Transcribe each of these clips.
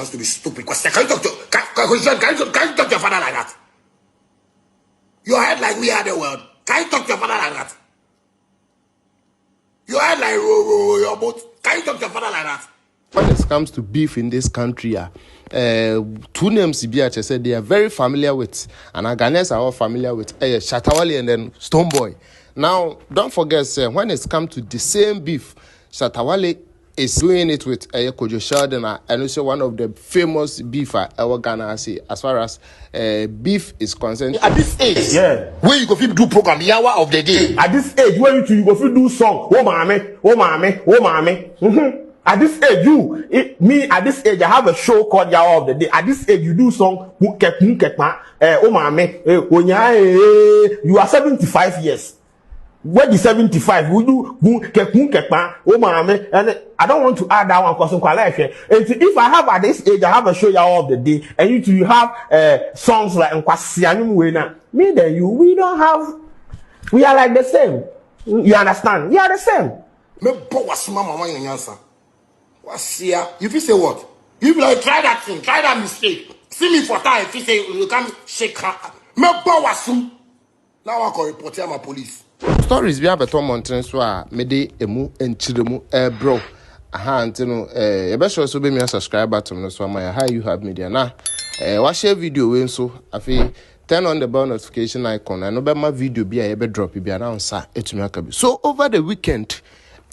To be stupid question. Can you talk to your father like that? Your head like we are the world. Can you talk to your father like that? Your head like your boat. Can you talk to your father like that? When it comes to beef in this country, two names BH said they are very familiar with, and our Ghanaians are all familiar with Shatta Wale and then Stonebwoy. Now, don't forget, when it's come to the same beef, Shatta Wale is doing it with Sheldon, and also one of the famous beef our Ghana say as far as beef is concerned. At this age, where you go fit do program the hour of the day. At this age, where you go fit do song, oh mame. At this age, at this age, I have a show called Hour of the Day. At this age, you do song, you are 75 years. When the 75, we do and I don't want to add that one because if I have at this age, I have a show Hour of the Day, and you have songs like me then you, we don't have, we are like the same. You understand? We are the same. If you say what? You be like, try that thing, try that mistake. See me for time. If you say you can't shake her, now I can report my police. Stories we have a Tom Mountain so mede emu enchiremu bro. Aha antino you be sure so be me subscribe button so my how you have media na wa share video we so afi turn on the bell notification icon and no be my video bi a be drop bi announce etumi aka bi. So over the weekend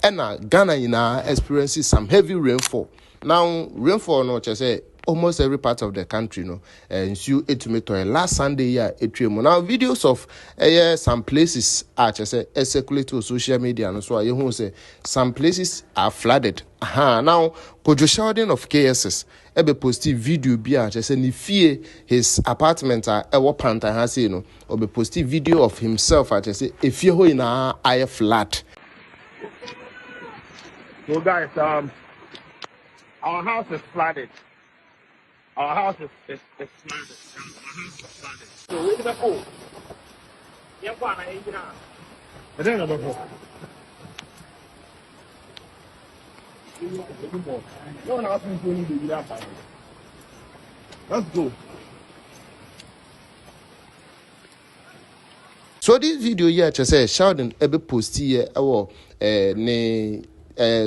Ghana experiences some heavy rainfall. Now rainfall no say almost every part of the country, and you to last Sunday now videos of some places are just circulate to social media and so you say some places are flooded. Now Sheldon of KSS posted video be just say fear his apartment panta has or be posted video of himself just say if you in a flat. So guys, our house is flooded. Our house is flooded. Our house is flooded. So where's the hole? Yeah, one I ain't now. I don't know the hole. No one else is going to do that. Let's go. So this video here, just say Sheldon ebe post here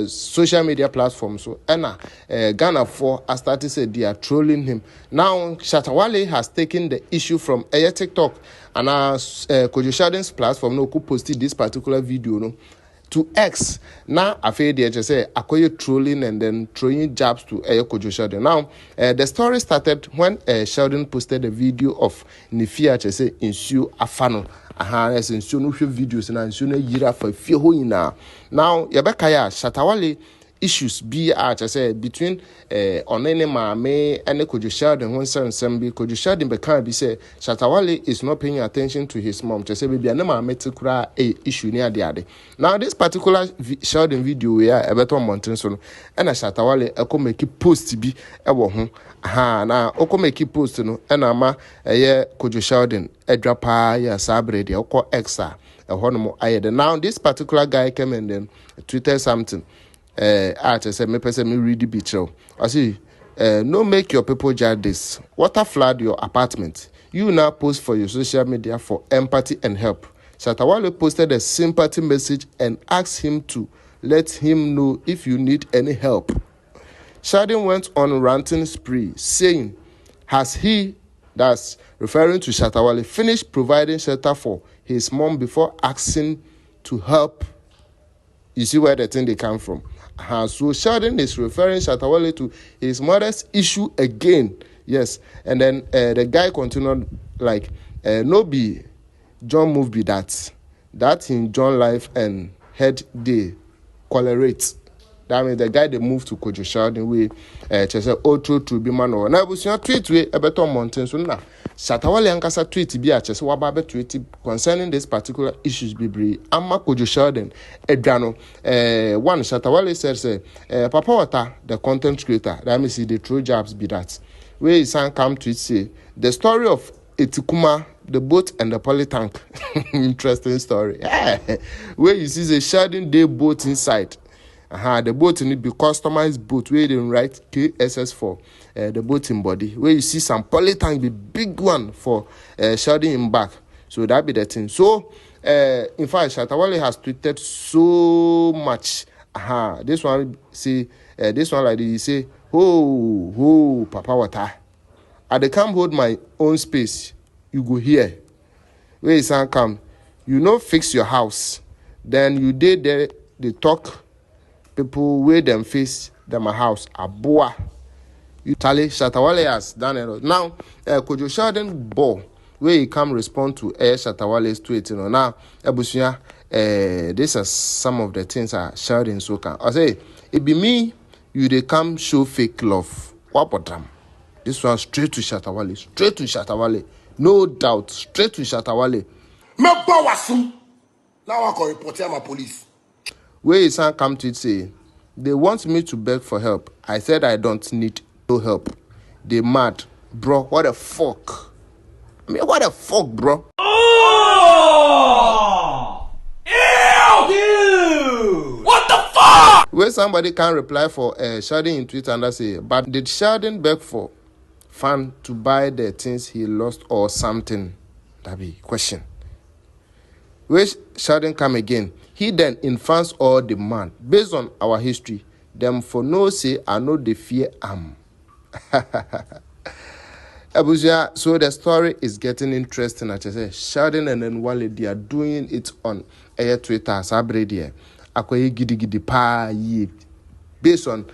social media platforms so Ghana for I started say they are trolling him. Now Shatta Wale has taken the issue from TikTok and Sheldon's platform no could posted this particular video to X. Now I feel they just say akoye trolling and then throwing jabs to Sheldon. Now the story started when Sheldon posted a video of Nifia just say ensue afano. As in so no videos and so no yira for fear hoina. Now Yabekaya Shatta Wale issues be I say between onene maame and Sheldon when Sembi Sheldon bekan be say Shatta Wale is not paying attention to his mom. Just say baby and maame to cry a issue near the other. Now this particular Sheldon video we are better mountain so and Shatta Wale eko make post be ewo ho na oko make post no and ama Sheldon edrapa ya sabre de oko exa ehono ayede. Now this particular guy came and then tweeted something. I said, me person me read the picture. I see, no make your people judge this. Water flood your apartment. You now post for your social media for empathy and help. Shatta Wale posted a sympathy message and asked him to let him know if you need any help. Sheldon went on a ranting spree, saying, has he, that's referring to Shatta Wale, finished providing shelter for his mom before asking to help? You see where the thing they come from. So Sheldon is referring Shatta Wale to his mother's issue again. Yes. And then the guy continued like, no be John move be that in John life and head they colerate. That means the guy they moved to Sheldon we just say true be man or now was your tweet we a better mountain so now. Shatta Wale ankasa tweet bi a chese waba tweet concerning this particular issues bibri amma Sheldon edwano one Shatta Wale said say papa water the content creator that means the true jobs be that where his son come to say the story of Etikuma, the boat and the polytank. Interesting story. Where you see the Sheldon day boat inside The boat need be customized boat where they write KSS for the boating body. Where you see some polytank be big one for Sheldon in back. So that be the thing. So in fact, Shatta Wale has tweeted so much. This one see this one like this, say, oh, Papa water. I dey come hold my own space. You go here. Where you san come, you no fix your house. Then you did there, they talk. People where them face them a house. Aboa. You tally Shatta Wale has done it. Now, Kwadwo Sheldon ball where he come respond to Shatta Wale's tweet. Now, Ebusuya, this is some of the things Sheldon so can. I say, it be me, you they come show fake love. What about them? This one straight to Shatta Wale. Straight to Shatta Wale. No doubt. Straight to Shatta Wale. Me bawasum. Now I can report my police. Where his son come to it say, they want me to beg for help. I said I don't need no help. They mad. Bro, what the fuck? I mean, what the fuck, bro? Oh! Ew! Dude! What the fuck? Where somebody can reply for Sheldon in Twitter and say, but did Sheldon beg for fan to buy the things he lost or something? That be question. Where Sheldon come again? He then infants all demand based on our history. Them for no say I know the fear am. Abuja, so the story is getting interesting. I just say Sheldon and then Wale they are doing it on air Twitter. Sabredi, akoye gidi pa ye based on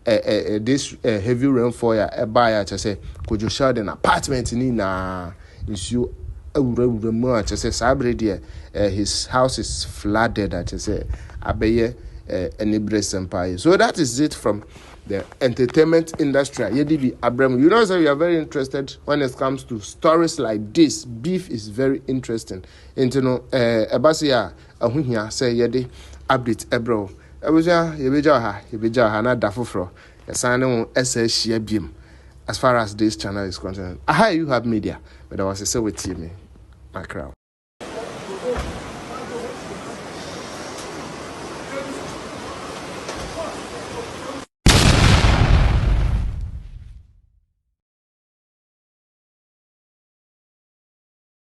this heavy rainfall. Buy I just say Kwadwo Sheldon apartment ni na issue. His house is flooded. I just say abeye enibre empire. So that is it from the entertainment industry. Yedibi Abraham, you know, so we are very interested when it comes to stories like this. Beef is very interesting. And you know, Ebasia ahuhia say yedi update ebro. Ebuja yebeja ha na dafofro. Esane SS biem. As far as this channel is concerned, you have media, but I was a say with me, my crowd.